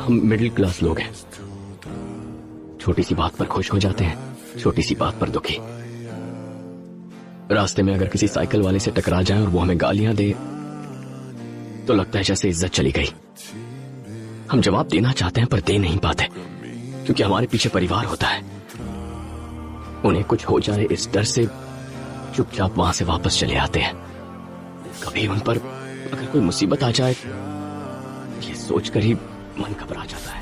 हम middle class लोग हैं, छोटी सी बात पर खुश हो जाते हैं, छोटी सी बात पर दुखी। रास्ते में अगर किसी साइकिल वाले से टकरा जाए और वो हमें गालियां दे तो लगता है जैसे इज्जत चली गई। हम जवाब देना चाहते हैं पर दे नहीं पाते, क्योंकि हमारे पीछे परिवार होता है। उन्हें कुछ हो जाए इस डर से चुपचाप वहां से वापस चले आते हैं। कभी उन पर अगर कोई मुसीबत आ जाए ये सोचकर ही मन घबरा जाता है।